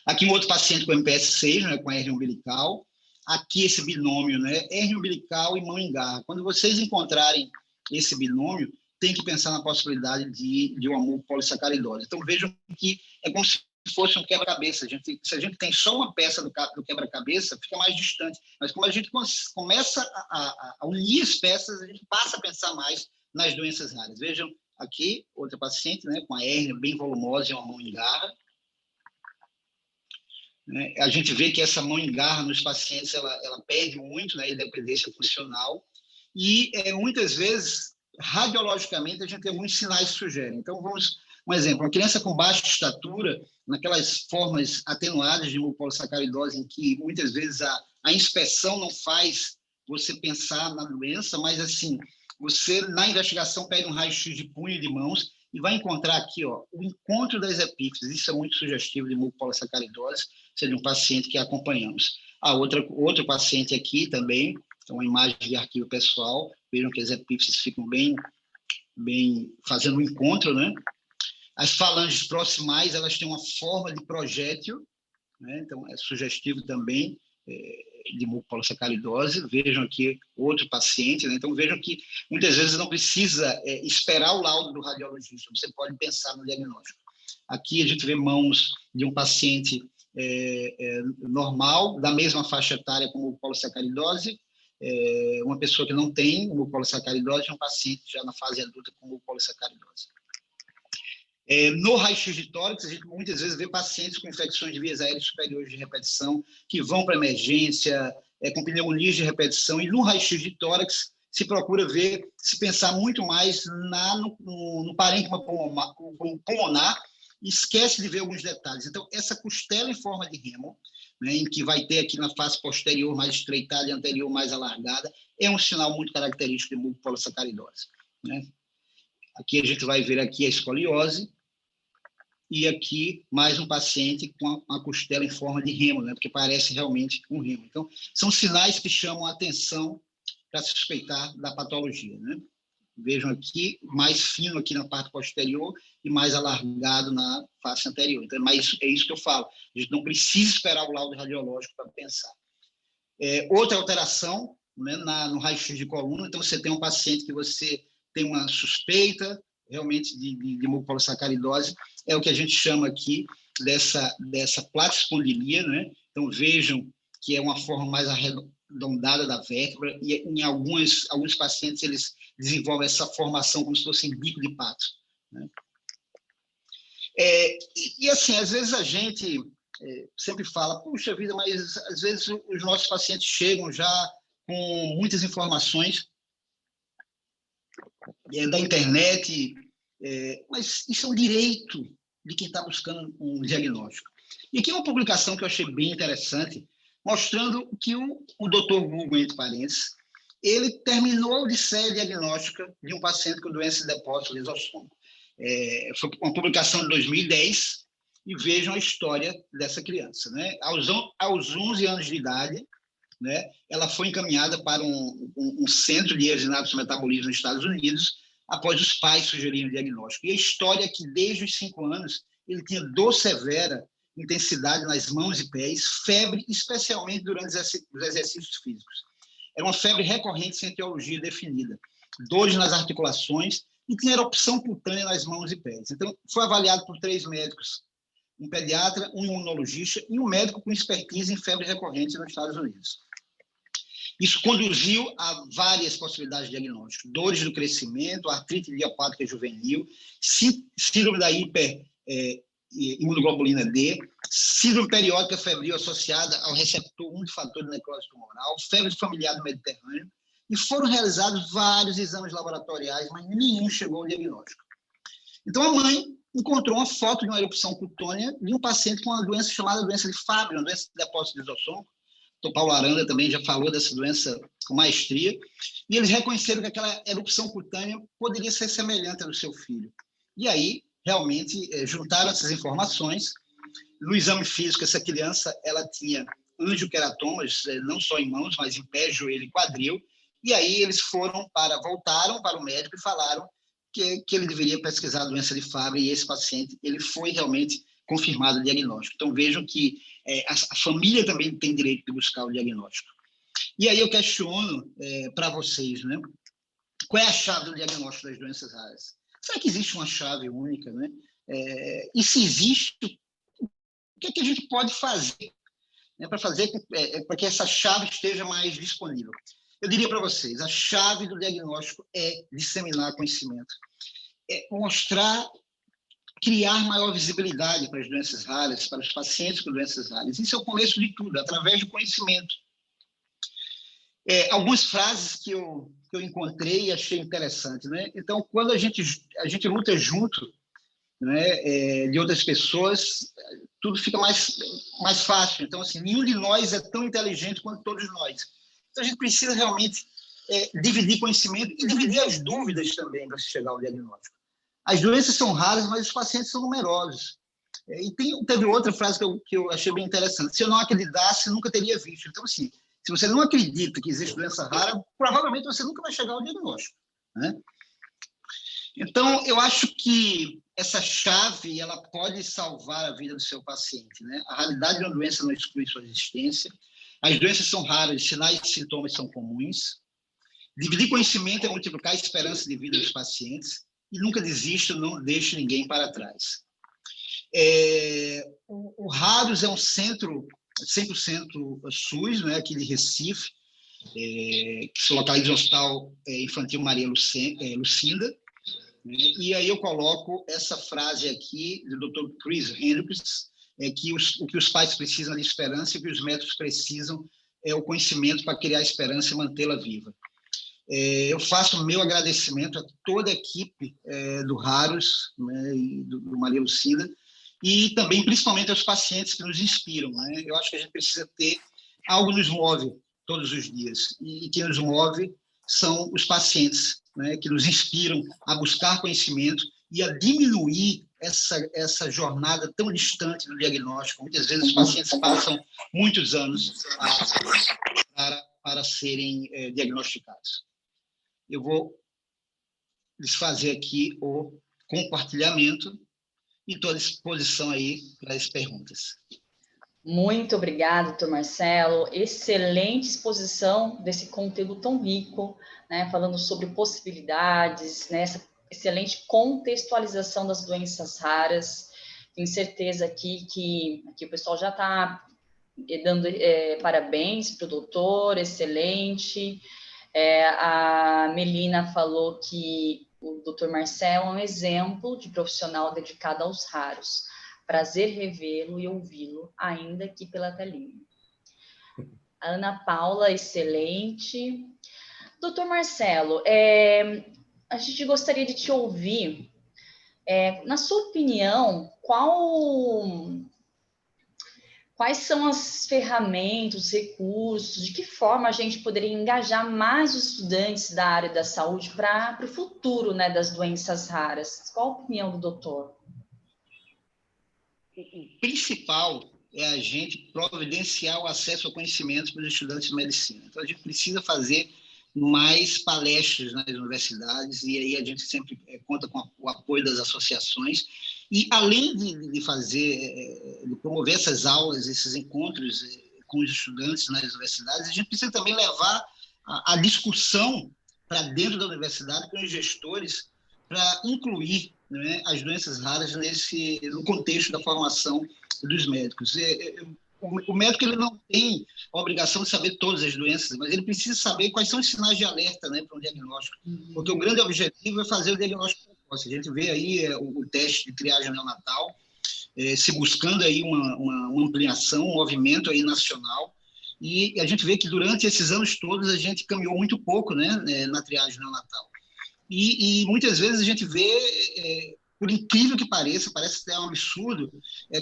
Aqui um outro paciente com MPS 6, né, com hérnia umbilical. Aqui esse binômio, né, hérnia umbilical e mão em garra. Quando vocês encontrarem esse binômio, tem que pensar na possibilidade de uma mucopolissacaridose. Então, vejam que é como se fosse um quebra-cabeça. Se a gente tem só uma peça do quebra-cabeça, fica mais distante. Mas como a gente começa a unir as peças, a gente passa a pensar mais nas doenças raras. Vejam aqui, outra paciente, né, com a hérnia bem volumosa e uma mão em garra. Né? A gente vê que essa mão em garra nos pacientes, ela perde muito, né, independência funcional. E, muitas vezes, radiologicamente, a gente tem muitos sinais que sugerem. Então, um exemplo, uma criança com baixa estatura, naquelas formas atenuadas de mucopolissacaridose, em que muitas vezes a inspeção não faz você pensar na doença, mas assim, você na investigação pega um raio-x de punho e de mãos e vai encontrar aqui, ó, o encontro das epífises. Isso é muito sugestivo de mucopolissacaridose, seja um paciente que acompanhamos. Outro paciente aqui também, então uma imagem de arquivo pessoal, vejam que as epífises ficam bem fazendo um encontro, né? As falanges proximais, elas têm uma forma de projétil, né? Então é sugestivo também de mucopolissacaridose. Vejam aqui outro paciente, né? Então vejam que muitas vezes não precisa esperar o laudo do radiologista, você pode pensar no diagnóstico. Aqui a gente vê mãos de um paciente normal, da mesma faixa etária com mucopolissacaridose, uma pessoa que não tem mucopolissacaridose, um paciente já na fase adulta com mucopolissacaridose. No raio-x de tórax, a gente muitas vezes vê pacientes com infecções de vias aéreas superiores de repetição, que vão para emergência, com pneumonias de repetição, e no raio-x de tórax se procura se pensar muito mais no parênquima pulmonar, e esquece de ver alguns detalhes. Então, essa costela em forma de remo, né, em que vai ter aqui na face posterior mais estreitada e anterior mais alargada, é um sinal muito característico de mucopolissacaridose, né? Aqui a gente vai ver aqui a escoliose, e aqui mais um paciente com a costela em forma de remo, né, porque parece realmente um remo. Então, são sinais que chamam a atenção para suspeitar da patologia, né? Vejam aqui, mais fino aqui na parte posterior e mais alargado na face anterior. Então, mas é isso que eu falo. A gente não precisa esperar o laudo radiológico para pensar. Outra alteração, né, no raio-x de coluna. Então, você tem um paciente que você tem uma suspeita realmente de mucopolissacaridose, é o que a gente chama aqui dessa platispondilia, né? Então, vejam que é uma forma mais arredondada da vértebra, e em alguns pacientes eles desenvolvem essa formação como se fosse um bico de pato, né? E assim, às vezes a gente sempre fala, puxa vida, mas às vezes os nossos pacientes chegam já com muitas informações da internet, mas isso é um direito de quem está buscando um diagnóstico. E aqui é uma publicação que eu achei bem interessante, mostrando que o Dr. Google, entre parênteses, ele terminou a odisseia diagnóstica de um paciente com doença de depósito lisossômico. Foi uma publicação de 2010, e vejam a história dessa criança, né? Aos 11 anos de idade, né, ela foi encaminhada para um centro de eosinato metabolismo nos Estados Unidos, após os pais sugerirem o diagnóstico. E a história é que, desde os 5 anos, ele tinha dor severa, intensidade nas mãos e pés, febre, especialmente durante os exercícios físicos. Era uma febre recorrente sem etiologia definida, dores nas articulações e tinha erupção cutânea nas mãos e pés. Então, foi avaliado por 3 médicos, um pediatra, um imunologista e um médico com expertise em febre recorrente nos Estados Unidos. Isso conduziu a várias possibilidades de diagnóstico: dores do crescimento, artrite idiopática juvenil, síndrome da hiperimunoglobulina D, síndrome periódica febril associada ao receptor 1 de fator de necrose tumoral, febre familiar do Mediterrâneo, e foram realizados vários exames laboratoriais, mas nenhum chegou ao diagnóstico. Então, a mãe encontrou uma foto de uma erupção cutânea de um paciente com uma doença chamada doença de Fabry, uma doença de depósito lisossômico. O Paulo Aranda também já falou dessa doença com maestria, e eles reconheceram que aquela erupção cutânea poderia ser semelhante à do seu filho. E aí, realmente, juntaram essas informações. No exame físico, essa criança ela tinha angioqueratomas, não só em mãos, mas em pé, joelho e quadril, e aí eles voltaram para o médico e falaram que ele deveria pesquisar a doença de Fabry, e esse paciente ele foi realmente confirmado o diagnóstico. Então, vejam que a família também tem direito de buscar o diagnóstico. E aí eu questiono para vocês, né? Qual é a chave do diagnóstico das doenças raras? Será que existe uma chave única, né? E se existe, O que é que a gente pode fazer, né, para que essa chave esteja mais disponível? Eu diria para vocês, a chave do diagnóstico é disseminar conhecimento, é mostrar, criar maior visibilidade para as doenças raras, para os pacientes com doenças raras. Isso é o começo de tudo, através do conhecimento. Algumas frases que eu encontrei e achei interessante, né? Então, quando a gente luta junto, né, de outras pessoas, tudo fica mais fácil. Então, assim, nenhum de nós é tão inteligente quanto todos nós. Então, a gente precisa realmente dividir conhecimento e dividir as dúvidas também para se chegar ao diagnóstico. As doenças são raras, mas os pacientes são numerosos. E teve outra frase que eu achei bem interessante. Se eu não acreditasse, nunca teria visto. Então, assim, se você não acredita que existe doença rara, provavelmente você nunca vai chegar ao diagnóstico, né? Então, eu acho que essa chave ela pode salvar a vida do seu paciente, né? A realidade de uma doença não exclui sua existência. As doenças são raras, sinais e sintomas são comuns. Dividir conhecimento é multiplicar a esperança de vida dos pacientes. E nunca desista, não deixe ninguém para trás. O Raros é um centro 100% SUS, né, aqui de Recife, que se localiza no Hospital Infantil Maria Lucinda. E aí eu coloco essa frase aqui do Dr. Chris Hendricks, que o que os pais precisam é de esperança e o que os médicos precisam é o conhecimento para criar esperança e mantê-la viva. Eu faço o meu agradecimento a toda a equipe do Raros, né, e do Maria Lucinda, e também, principalmente, aos pacientes que nos inspiram, né? Eu acho que a gente precisa ter algo que nos move todos os dias, e que nos move são os pacientes, né, que nos inspiram a buscar conhecimento e a diminuir essa jornada tão distante do diagnóstico. Muitas vezes os pacientes passam muitos anos para serem diagnosticados. Eu vou desfazer aqui o compartilhamento e estou à disposição aí para as perguntas. Muito obrigada, doutor Marcelo. Excelente exposição desse conteúdo tão rico, né? Falando sobre possibilidades, né? Essa excelente contextualização das doenças raras. Tenho certeza aqui que o pessoal já está dando parabéns para o doutor, excelente. A Melina falou que o doutor Marcelo é um exemplo de profissional dedicado aos raros. Prazer revê-lo e ouvi-lo, ainda aqui pela telinha. A Ana Paula, excelente. Doutor Marcelo, a gente gostaria de te ouvir. Na sua opinião, quais são as ferramentas, os recursos, de que forma a gente poderia engajar mais os estudantes da área da saúde para o futuro, né, das doenças raras? Qual a opinião do doutor? O principal é a gente providenciar o acesso ao conhecimento para os estudantes de medicina. Então, a gente precisa fazer mais palestras nas universidades, e aí a gente sempre conta com o apoio das associações. E, além de promover essas aulas, esses encontros com os estudantes nas universidades, a gente precisa também levar a discussão para dentro da universidade com os gestores para incluir, né, as doenças raras no contexto da formação dos médicos. O médico ele não tem a obrigação de saber todas as doenças, mas ele precisa saber quais são os sinais de alerta, né, para um diagnóstico, porque o grande objetivo é fazer o diagnóstico precoce. A gente vê aí o teste de triagem neonatal, se buscando aí uma ampliação, um movimento aí nacional, e a gente vê que durante esses anos todos a gente caminhou muito pouco, né, na triagem neonatal. E muitas vezes a gente vê, por incrível que pareça, parece até um absurdo,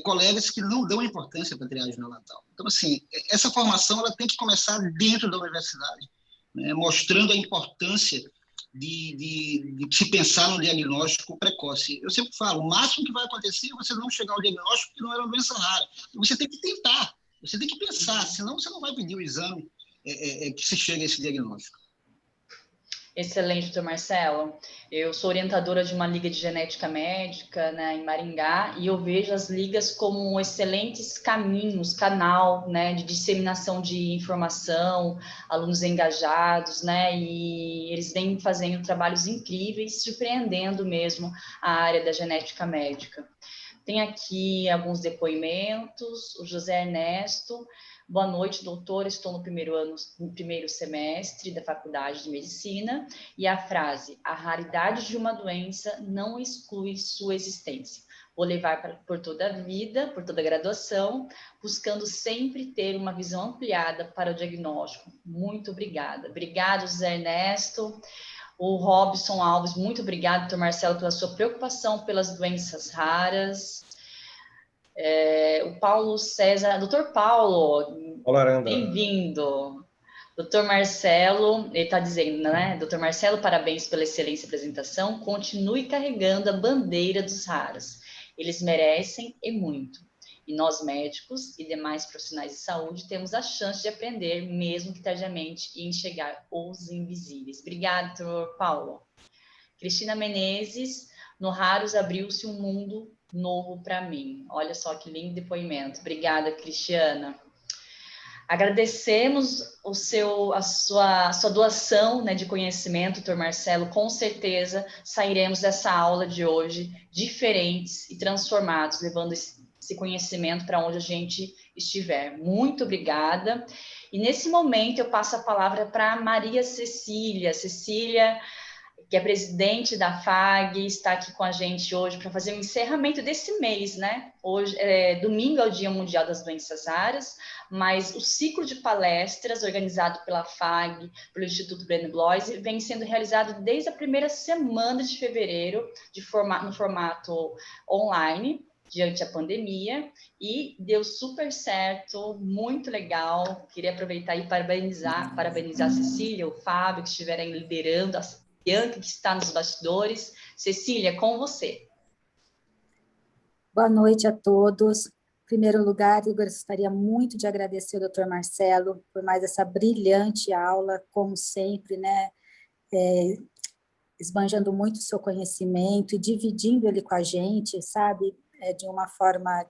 colegas que não dão importância para a triagem neonatal. Então, assim, essa formação ela tem que começar dentro da universidade, né, mostrando a importância de se pensar no diagnóstico precoce. Eu sempre falo, o máximo que vai acontecer é você não chegar ao diagnóstico que não era uma doença rara. Você tem que tentar, você tem que pensar, senão você não vai pedir o exame que se chegue a esse diagnóstico. Excelente, doutor Marcelo. Eu sou orientadora de uma liga de genética médica, né, em Maringá, e eu vejo as ligas como excelentes canal, né, de disseminação de informação, alunos engajados, né, e eles vêm fazendo trabalhos incríveis, surpreendendo mesmo a área da genética médica. Tem aqui alguns depoimentos. O José Ernesto: boa noite, doutor. Estou no primeiro semestre da Faculdade de Medicina. E a frase: a raridade de uma doença não exclui sua existência. Vou levar por toda a vida, por toda a graduação, buscando sempre ter uma visão ampliada para o diagnóstico. Muito obrigada. Obrigado, José Ernesto. O Robson Alves: muito obrigado, doutor Marcelo, pela sua preocupação pelas doenças raras. O Paulo César: doutor Paulo, bem-vindo. Doutor Marcelo, ele está dizendo, né? Doutor Marcelo, parabéns pela excelente apresentação. Continue carregando a bandeira dos raros. Eles merecem e muito. E nós, médicos e demais profissionais de saúde, temos a chance de aprender, mesmo que tardiamente, e enxergar os invisíveis. Obrigada, doutor Paulo. Cristina Menezes: no Raros abriu-se um mundo novo para mim. Olha só que lindo depoimento. Obrigada, Cristiana. Agradecemos a sua doação, né, de conhecimento, doutor Marcelo. Com certeza sairemos dessa aula de hoje diferentes e transformados, levando esse conhecimento para onde a gente estiver. Muito obrigada. E nesse momento eu passo a palavra para Maria Cecília. Cecília, que é presidente da FAG, está aqui com a gente hoje para fazer o encerramento desse mês, né? Hoje, domingo é o Dia Mundial das Doenças Raras, mas o ciclo de palestras organizado pela FAG, pelo Instituto Breno Bloise, vem sendo realizado desde a primeira semana de fevereiro, no formato online, diante da pandemia, e deu super certo, muito legal. Queria aproveitar e parabenizar a Cecília, o Fábio, que estiverem liderando, a Bianca, que está nos bastidores. Cecília, com você. Boa noite a todos. Em primeiro lugar, eu gostaria muito de agradecer ao Dr. Marcelo por mais essa brilhante aula, como sempre, né? Esbanjando muito o seu conhecimento e dividindo ele com a gente, sabe? De uma forma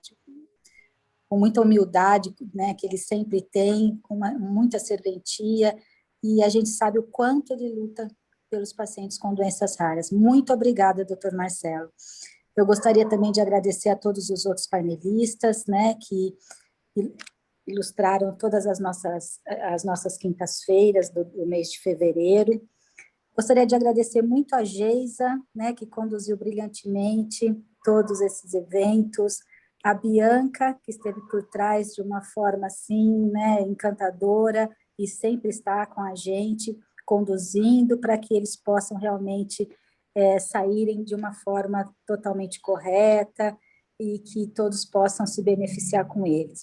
com muita humildade, né? Que ele sempre tem, com muita serventia, e a gente sabe o quanto ele luta pelos pacientes com doenças raras. Muito obrigada, Dr. Marcelo. Eu gostaria também de agradecer a todos os outros painelistas, né, que ilustraram todas as nossas quintas-feiras do mês de fevereiro. Gostaria de agradecer muito a Geisa, né, que conduziu brilhantemente todos esses eventos, a Bianca, que esteve por trás de uma forma assim, né, encantadora, e sempre está com a gente, conduzindo para que eles possam realmente saírem de uma forma totalmente correta e que todos possam se beneficiar com eles.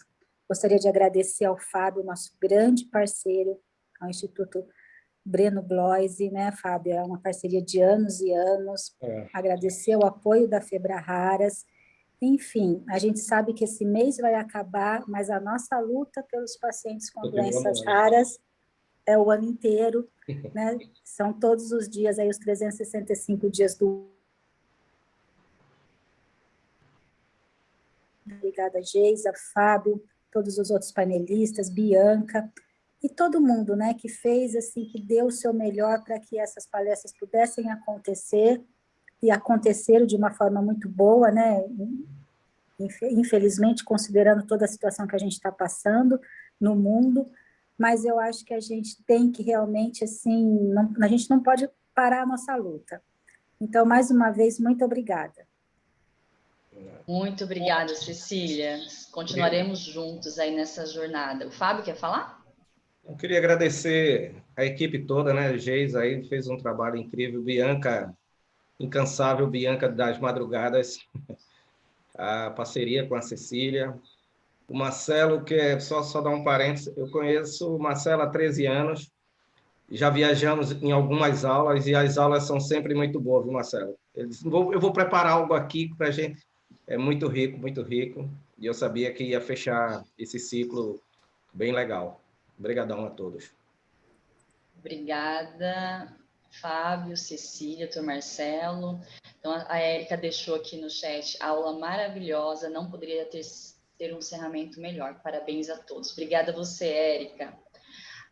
Gostaria de agradecer ao Fábio, nosso grande parceiro, ao Instituto Breno Bloise, né, Fábio? É uma parceria de anos e anos. Agradecer o apoio da Febraharas. Enfim, a gente sabe que esse mês vai acabar, mas a nossa luta pelos pacientes com doenças raras é o ano inteiro, né? São todos os dias, aí os 365 dias do... Obrigada, Geisa, Fábio, todos os outros painelistas, Bianca, e todo mundo, né, que fez, assim, que deu o seu melhor para que essas palestras pudessem acontecer, e aconteceram de uma forma muito boa, né? Infelizmente, considerando toda a situação que a gente está passando no mundo, mas eu acho que a gente tem que realmente, assim, a gente não pode parar a nossa luta. Então, mais uma vez, muito obrigada. Muito obrigada, Cecília. Continuaremos juntos aí nessa jornada. O Fábio quer falar? Eu queria agradecer a equipe toda, né? Geis aí fez um trabalho incrível. Bianca, incansável Bianca das madrugadas. A parceria com a Cecília. O Marcelo, que é só dar um parênteses, eu conheço o Marcelo há 13 anos, já viajamos em algumas aulas e as aulas são sempre muito boas, viu, Marcelo? Eu vou preparar algo aqui para a gente, é muito rico, e eu sabia que ia fechar esse ciclo bem legal. Obrigadão a todos. Obrigada, Fábio, Cecília, doutor Marcelo. Então, a Érica deixou aqui no chat, aula maravilhosa, não poderia ter um encerramento melhor. Parabéns a todos. Obrigada a você, Érica.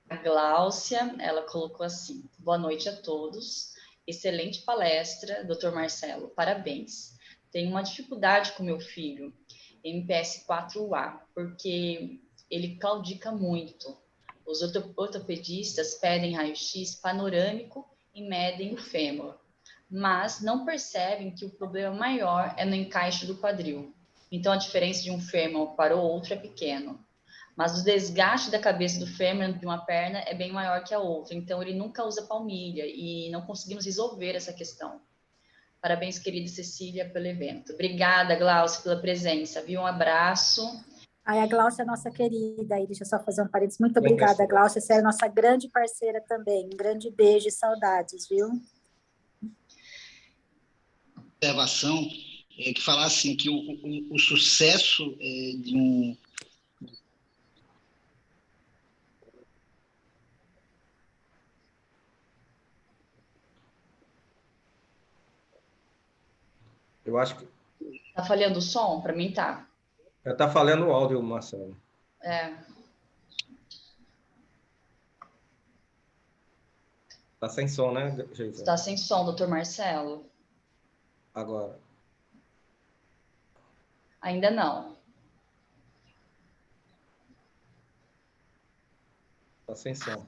A Gláucia, ela colocou assim: boa noite a todos. Excelente palestra, doutor Marcelo, parabéns. tenho uma dificuldade com meu filho, MPS 4A, porque ele claudica muito. Os ortopedistas pedem raio-x panorâmico e medem o fêmur, mas não percebem que o problema maior é no encaixe do quadril. Então, a diferença de um fêmur para o outro é pequeno. Mas o desgaste da cabeça do fêmur de uma perna é bem maior que a outra. Então, ele nunca usa palmilha e não conseguimos resolver essa questão. Parabéns, querida Cecília, pelo evento. Obrigada, Glaucia, pela presença. Viu? Um abraço. Ai, a Glaucia é nossa querida, aí deixa eu só fazer um parênteses. Muito obrigada, Glaucia, você é nossa grande parceira também. Um grande beijo e saudades, viu? Observação que falar assim, que o sucesso de um... Eu acho que... Tá falhando o som? Para mim, tá. Tá falhando o áudio, Marcelo. Tá sem som, né, Geisa? Está sem som, doutor Marcelo. Agora. Ainda não. Tá sem som.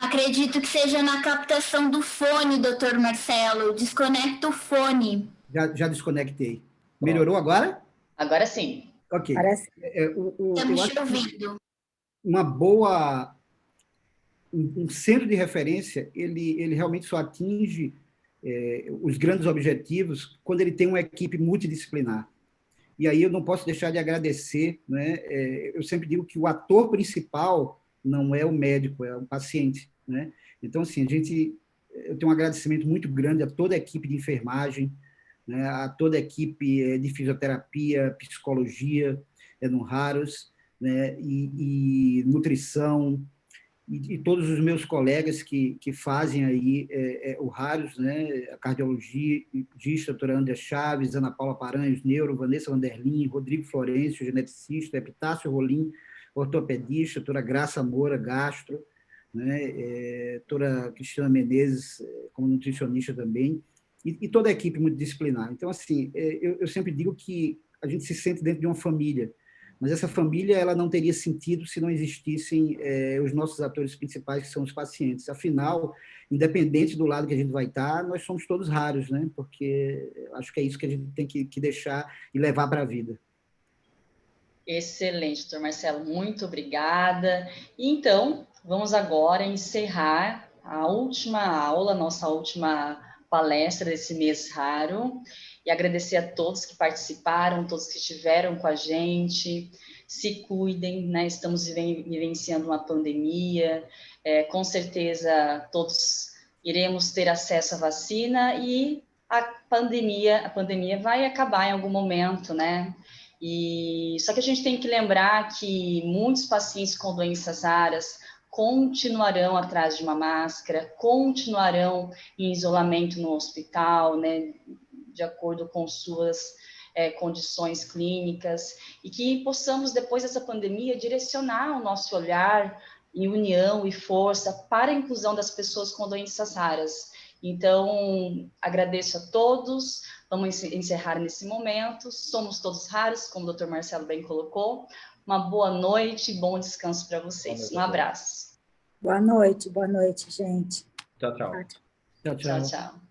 Acredito que seja na captação do fone, doutor Marcelo. Desconecta o fone. Já desconectei. Melhorou agora? Agora sim. Ok. Parece... Estamos te ouvindo. Uma boa... Um centro de referência, ele realmente só atinge os grandes objetivos quando ele tem uma equipe multidisciplinar. E aí eu não posso deixar de agradecer, né? Eu sempre digo que o ator principal não é o médico, é o paciente, né? Então, assim, eu tenho um agradecimento muito grande a toda a equipe de enfermagem, né? A toda a equipe de fisioterapia, psicologia, no Raros, né? E nutrição, e todos os meus colegas que fazem aí o Raros, né? A cardiologia, a doutora André Chaves, Ana Paula Paranhos, neuro, Vanessa Vanderlin, Rodrigo Florencio, geneticista, Epitácio Rolim, ortopedista, doutora Graça Moura, gastro, né? Doutora Cristina Menezes, como nutricionista também, e toda a equipe multidisciplinar. Então, assim, eu sempre digo que a gente se sente dentro de uma família, mas essa família ela não teria sentido se não existissem os nossos atores principais, que são os pacientes. Afinal, independente do lado que a gente vai estar, nós somos todos raros, né? Porque acho que é isso que a gente tem que deixar e levar para a vida. Excelente, doutor Marcelo, muito obrigada. Então, vamos agora encerrar a última aula, nossa última palestra desse mês raro, e agradecer a todos que participaram, todos que estiveram com a gente. Se cuidem, né? Estamos vivenciando uma pandemia, com certeza todos iremos ter acesso à vacina e a pandemia vai acabar em algum momento, né? Só que a gente tem que lembrar que muitos pacientes com doenças raras continuarão atrás de uma máscara, continuarão em isolamento no hospital, né, de acordo com suas condições clínicas, e que possamos, depois dessa pandemia, direcionar o nosso olhar em união e força para a inclusão das pessoas com doenças raras. Então, agradeço a todos, vamos encerrar nesse momento, somos todos raros, como o Dr. Marcelo bem colocou. Uma boa noite e bom descanso para vocês. Um abraço. Boa noite, gente. Tchau, tchau. Tchau, tchau. Tchau, tchau.